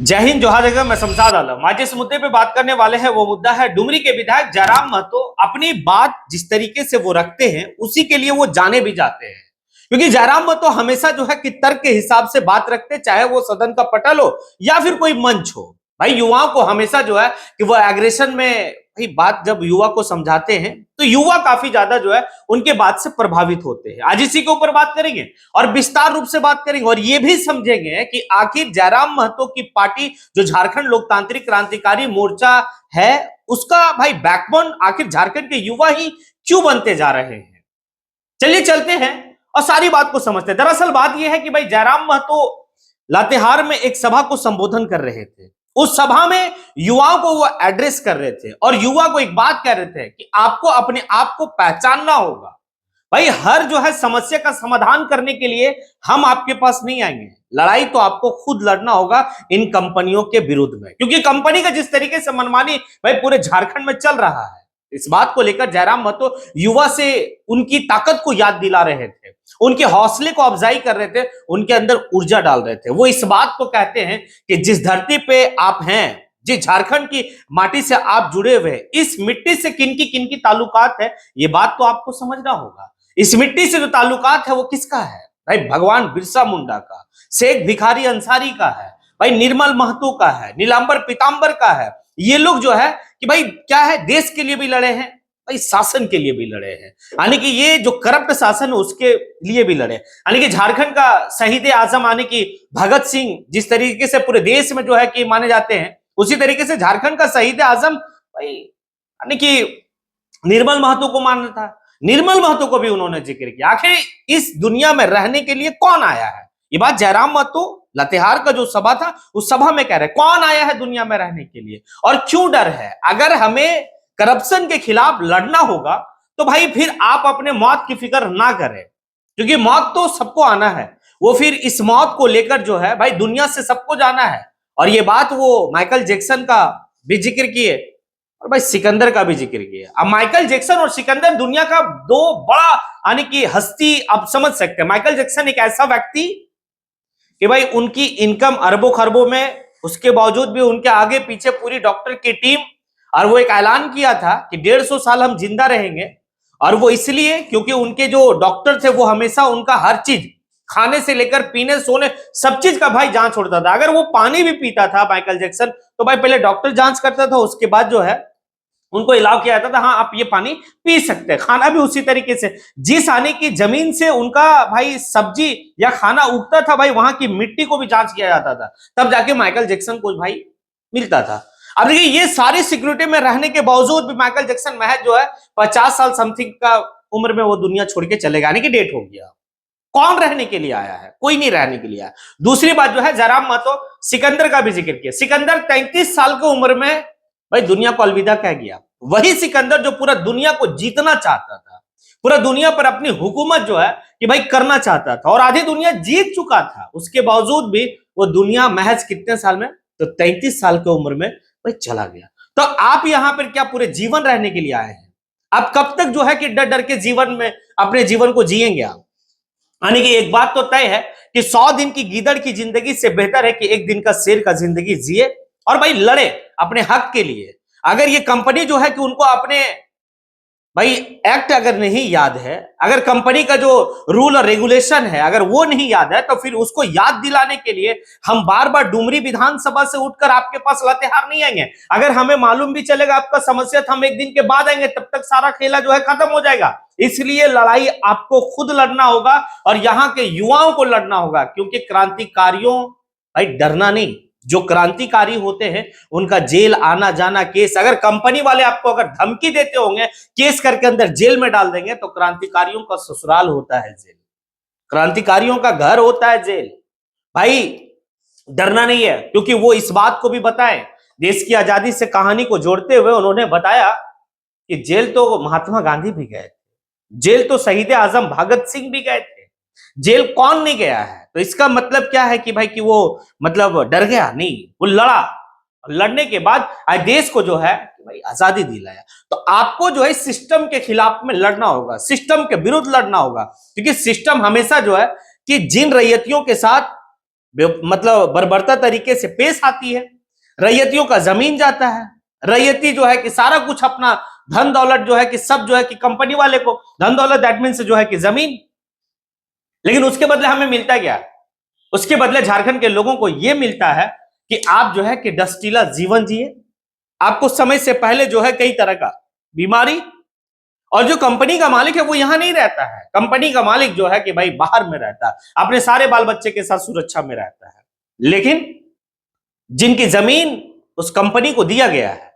जय हिंद, जोहार जगह। मैं शमशाद आलम। आज जिस मुद्दे पे बात करने वाले हैं वो मुद्दा है डुमरी के विधायक जयराम महतो। अपनी बात जिस तरीके से वो रखते हैं उसी के लिए वो जाने भी जाते हैं, क्योंकि जयराम महतो हमेशा जो है कि तर्क के हिसाब से बात रखते, चाहे वो सदन का पटल हो या फिर कोई मंच हो। भाई युवाओं को हमेशा जो है कि वो एग्रेशन में भाई बात जब युवा को समझाते हैं तो युवा काफी ज्यादा जो है उनके बात से प्रभावित होते हैं। आज इसी के ऊपर बात करेंगे और विस्तार रूप से बात करेंगे और ये भी समझेंगे कि आखिर जयराम महतो की पार्टी जो झारखंड लोकतांत्रिक क्रांतिकारी मोर्चा है उसका भाई बैकबोन आखिर झारखंड के युवा ही क्यों बनते जा रहे हैं। चलिए चलते हैं और सारी बात को समझते हैं। दरअसल बात यह है कि भाई जयराम महतो लातेहार में एक सभा को संबोधन कर रहे थे। उस सभा में युवाओं को वो एड्रेस कर रहे थे और युवा को एक बात कह रहे थे कि आपको अपने आप को पहचानना होगा। भाई हर जो है समस्या का समाधान करने के लिए हम आपके पास नहीं आएंगे, लड़ाई तो आपको खुद लड़ना होगा इन कंपनियों के विरुद्ध में, क्योंकि कंपनी का जिस तरीके से मनमानी भाई पूरे झारखंड में चल रहा है, इस बात को लेकर जयराम महतो युवा से उनकी ताकत को याद दिला रहे थे, उनके हौसले को अफजाई कर रहे थे, उनके अंदर ऊर्जा डाल रहे थे। वो इस बात को कहते हैं कि जिस धरती पे आप हैं, जिस झारखंड की माटी से आप जुड़े हुए हैं, इस मिट्टी से किनकी किनकी ताल्लुकात है ये बात तो आपको समझना होगा। इस मिट्टी से जो ताल्लुकात है वो किसका है? भाई भगवान बिरसा मुंडा का, शेख भिखारी अंसारी का है, भाई निर्मल महतो का है, नीलांबर पीतांबर का है। ये लोग जो है कि भाई क्या है, देश के लिए भी लड़े हैं, भाई शासन के लिए भी लड़े हैं, यानी कि ये जो करप्ट शासन है उसके लिए भी लड़े। यानी कि झारखंड का शहीद आजम यानी कि भगत सिंह जिस तरीके से पूरे देश में जो है कि माने जाते हैं, उसी तरीके से झारखंड का शहीद आजम भाई यानी कि निर्मल महतो को मानना था। निर्मल महतो को भी उन्होंने जिक्र किया। आखिर इस दुनिया में रहने के लिए कौन आया है? ये बात जयराम महतो लातेहार का जो सभा था उस सभा में कह रहे कौन आया है दुनिया में रहने के लिए और क्यों डर है। अगर हमें करप्शन के खिलाफ लड़ना होगा तो भाई फिर आप अपने मौत की फिक्र ना करें, क्योंकि मौत तो सबको आना है। वो फिर इस मौत को लेकर जो है भाई दुनिया से सबको जाना है। और ये बात वो माइकल जैक्सन का भी जिक्र किए और भाई सिकंदर का भी जिक्र किया। अब माइकल जैक्सन और सिकंदर दुनिया का दो बड़ा यानी कि हस्ती आप समझ सकते हैं। माइकल जैक्सन एक ऐसा व्यक्ति कि भाई उनकी इनकम अरबों खरबों में, उसके बावजूद भी उनके आगे पीछे पूरी डॉक्टर की टीम, और वो एक ऐलान किया था कि 150 साल हम जिंदा रहेंगे। और वो इसलिए क्योंकि उनके जो डॉक्टर थे वो हमेशा उनका हर चीज, खाने से लेकर पीने सोने सब चीज का भाई जांच होता था। अगर वो पानी भी पीता था माइकल जैक्सन तो भाई पहले डॉक्टर जांच करता था, उसके बाद जो है उनको इलाव किया जाता था, हाँ आप ये पानी पी सकते हैं। खाना भी उसी तरीके से, जिस आने की जमीन से उनका भाई सब्जी या खाना उगता था भाई वहां की मिट्टी को भी जांच किया जाता था, तब जाके माइकल जैक्सन को भाई मिलता था। अब देखिए ये सारी सिक्योरिटी में रहने के बावजूद भी माइकल जैक्सन महज जो है 50 साल समथिंग का उम्र में वो दुनिया छोड़ के चलेगा, यानी कि डेट हो गया। कौन रहने के लिए आया है? कोई नहीं रहने के लिए आया। दूसरी बात जो है जयराम महतो सिकंदर का भी जिक्र किया। सिकंदर 33 साल की उम्र में भाई दुनिया को अलविदा कह गया। वही सिकंदर जो पूरा दुनिया को जीतना चाहता था, पूरा दुनिया पर अपनी हुकूमत जो है कि भाई करना चाहता था और आधी दुनिया जीत चुका था, उसके बावजूद भी वो दुनिया महज कितने साल में, तो 33 साल की उम्र में भाई चला गया। तो आप यहां पर क्या पूरे जीवन रहने के लिए आए हैं? आप कब तक जो है कि डर डर के जीवन में अपने जीवन को जिएंगे आप? यानी कि एक बात तो तय है कि 100 दिन की गीदड़ की जिंदगी से बेहतर है कि एक दिन का शेर का जिंदगी जिए और भाई लड़े अपने हक के लिए। अगर ये कंपनी जो है कि उनको अपने भाई एक्ट अगर नहीं याद है, अगर कंपनी का जो रूल और रेगुलेशन है अगर वो नहीं याद है, तो फिर उसको याद दिलाने के लिए हम बार बार डुमरी विधानसभा से उठकर आपके पास लातेहार नहीं आएंगे। अगर हमें मालूम भी चलेगा आपका समस्या तो हम एक दिन के बाद आएंगे, तब तक सारा खेला जो है खत्म हो जाएगा। इसलिए लड़ाई आपको खुद लड़ना होगा और यहाँ के युवाओं को लड़ना होगा, क्योंकि क्रांतिकारियों भाई डरना नहीं, जो क्रांतिकारी होते हैं उनका जेल आना जाना केस, अगर कंपनी वाले आपको अगर धमकी देते होंगे केस करके अंदर जेल में डाल देंगे, तो क्रांतिकारियों का ससुराल होता है जेल, क्रांतिकारियों का घर होता है जेल। भाई डरना नहीं है, क्योंकि वो इस बात को भी बताएं, देश की आजादी से कहानी को जोड़ते हुए उन्होंने बताया कि जेल तो महात्मा गांधी भी गए थे, जेल तो शहीद आजम भगत सिंह भी गए थे, जेल कौन नहीं गया है? तो इसका मतलब क्या है कि भाई कि वो मतलब डर गया नहीं, वो लड़ा, लड़ने के बाद आज देश को जो है भाई आजादी दिलाया। तो आपको जो है सिस्टम के खिलाफ में लड़ना होगा, सिस्टम के विरुद्ध लड़ना होगा, क्योंकि सिस्टम हमेशा जो है कि जिन रैयतियों के साथ मतलब बर्बरता तरीके से पेश आती है। रैयतियों का जमीन जाता है, रैयती जो है कि सारा कुछ अपना धन दौलत जो है कि सब जो है कि कंपनी वाले को, धन दौलत दैट मीन्स जो है कि जमीन। लेकिन उसके बदले हमें मिलता क्या? उसके बदले झारखंड के लोगों को यह मिलता है कि आप जो है कि डस्टीला जीवन जिए। आपको समय से पहले जो है कई तरह का बीमारी, और जो कंपनी का मालिक है वो यहां नहीं रहता है। कंपनी का मालिक जो है कि भाई बाहर में रहता है, अपने सारे बाल बच्चे के साथ सुरक्षा में रहता है। लेकिन जिनकी जमीन उस कंपनी को दिया गया है,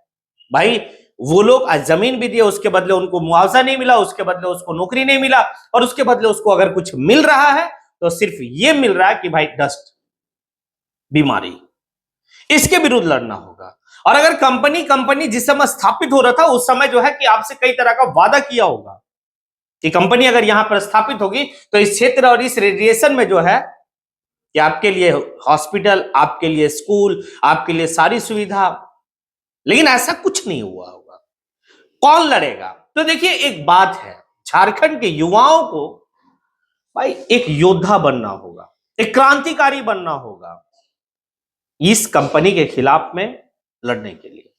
भाई वो लोग आज जमीन भी दिए, उसके बदले उनको मुआवजा नहीं मिला, उसके बदले उसको नौकरी नहीं मिला, और उसके बदले उसको अगर कुछ मिल रहा है तो सिर्फ ये मिल रहा है कि भाई डस्ट, बीमारी। इसके विरुद्ध लड़ना होगा। और अगर कंपनी जिस समय स्थापित हो रहा था उस समय जो है कि आपसे कई तरह का वादा किया होगा कि कंपनी अगर यहां पर स्थापित होगी तो इस क्षेत्र और इस रेडिएशन में जो है कि आपके लिए हॉस्पिटल, आपके लिए स्कूल, आपके लिए सारी सुविधा। लेकिन ऐसा कुछ नहीं हुआ होगा। कौन लड़ेगा? तो देखिए एक बात है, झारखंड के युवाओं को भाई एक योद्धा बनना होगा, एक क्रांतिकारी बनना होगा इस कंपनी के खिलाफ में लड़ने के लिए।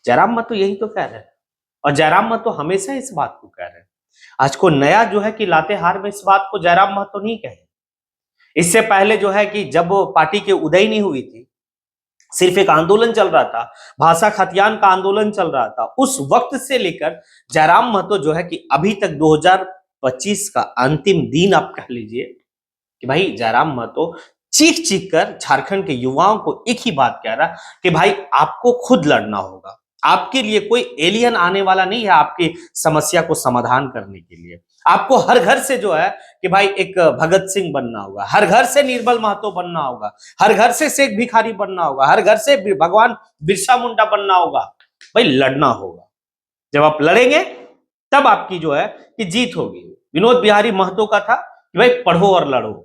जयराम महतो यही तो कह रहे हैं, और जयराम महतो हमेशा इस बात को कह रहे हैं। आज को नया जो है कि लातेहार में इस बात को जयराम महतो नहीं कहे। इससे पहले जो है कि जब पार्टी की उदय नहीं हुई थी, सिर्फ एक आंदोलन चल रहा था, भाषा खतियान का आंदोलन चल रहा था, उस वक्त से लेकर जयराम महतो जो है कि अभी तक 2025 का अंतिम दिन आप कह लीजिए कि भाई जयराम महतो चीख चीख कर झारखंड के युवाओं को एक ही बात कह रहा कि भाई आपको खुद लड़ना होगा। आपके लिए कोई एलियन आने वाला नहीं है आपकी समस्या को समाधान करने के लिए। आपको हर घर से जो है कि भाई एक भगत सिंह बनना होगा, हर घर से निर्मल महतो बनना होगा, हर घर से शेख भिखारी बनना होगा, हर घर से भगवान बिरसा मुंडा बनना होगा। भाई लड़ना होगा। जब आप लड़ेंगे तब आपकी जो है कि जीत होगी। विनोद बिहारी महतो का था कि भाई पढ़ो और लड़ो।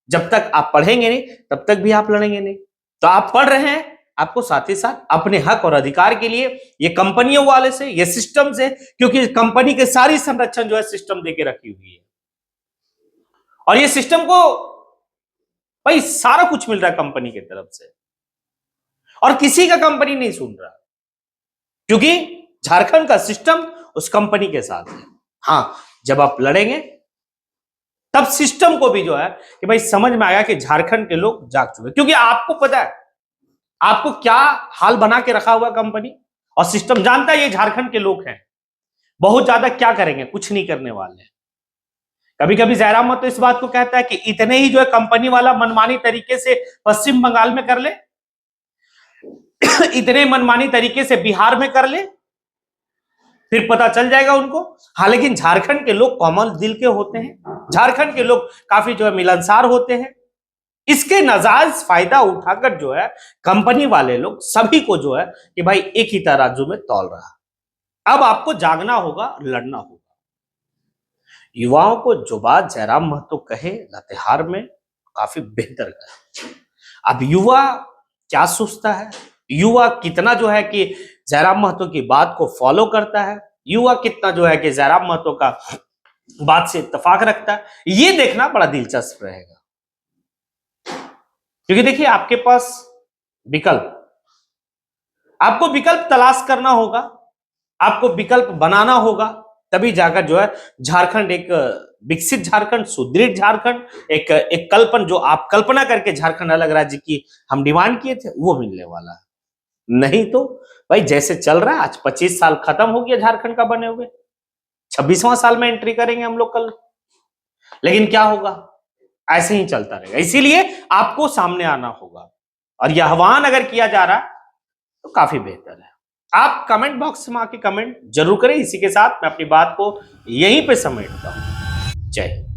जब तक आप पढ़ेंगे नहीं तब तक भी आप लड़ेंगे नहीं। तो आप पढ़ रहे हैं, आपको साथ ही साथ अपने हक और अधिकार के लिए ये कंपनियों वाले से, ये सिस्टम से, क्योंकि कंपनी के सारी संरक्षण जो है सिस्टम देके रखी हुई है, और ये सिस्टम को भाई सारा कुछ मिल रहा है कंपनी की तरफ से, और किसी का कंपनी नहीं सुन रहा, क्योंकि झारखंड का सिस्टम उस कंपनी के साथ है। हां, जब आप लड़ेंगे तब सिस्टम को भी जो है कि भाई समझ में आया कि झारखंड के लोग जाग चुके, क्योंकि आपको पता है आपको क्या हाल बना के रखा हुआ कंपनी, और सिस्टम जानता है ये झारखंड के लोग हैं, बहुत ज्यादा क्या करेंगे, कुछ नहीं करने वाले। कभी कभी जयराम महतो इस बात को कहता है कि इतने ही जो है कंपनी वाला मनमानी तरीके से पश्चिम बंगाल में कर ले, इतने मनमानी तरीके से बिहार में कर ले, फिर पता चल जाएगा उनको। हालांकि झारखंड के लोग कोमल दिल के होते हैं, झारखंड के लोग काफी जो है मिलनसार होते हैं। इसके नाजायज फायदा उठाकर जो है कंपनी वाले लोग सभी को जो है कि भाई एक ही तराजू में तौल रहा है। अब आपको जागना होगा, लड़ना होगा। युवाओं को जो बात जयराम महतो कहे लातेहार में काफी बेहतर कहे। अब युवा क्या सोचता है, युवा कितना जो है कि जयराम महतो की बात को फॉलो करता है, युवा कितना जो है कि जयराम महतो का बात से इत्तेफाक रखता है, ये देखना बड़ा दिलचस्प रहेगा। क्योंकि देखिए आपके पास विकल्प, आपको विकल्प तलाश करना होगा, आपको विकल्प बनाना होगा, तभी जाकर जो है झारखंड एक विकसित झारखंड, सुदृढ़ झारखंड, एक कल्पना जो आप कल्पना करके झारखंड अलग राज्य की हम डिमांड किए थे वो मिलने वाला है। नहीं तो भाई जैसे चल रहा है, आज 25 साल खत्म हो गया झारखंड का बने हुए, 26वां साल में एंट्री करेंगे हम लोग कल। लेकिन क्या होगा, ऐसे ही चलता रहेगा। इसीलिए आपको सामने आना होगा, और यह आह्वान अगर किया जा रहा है तो काफी बेहतर है। आप कमेंट बॉक्स में आके कमेंट जरूर करें। इसी के साथ मैं अपनी बात को यहीं पे समेटता हूं। जय हिंद।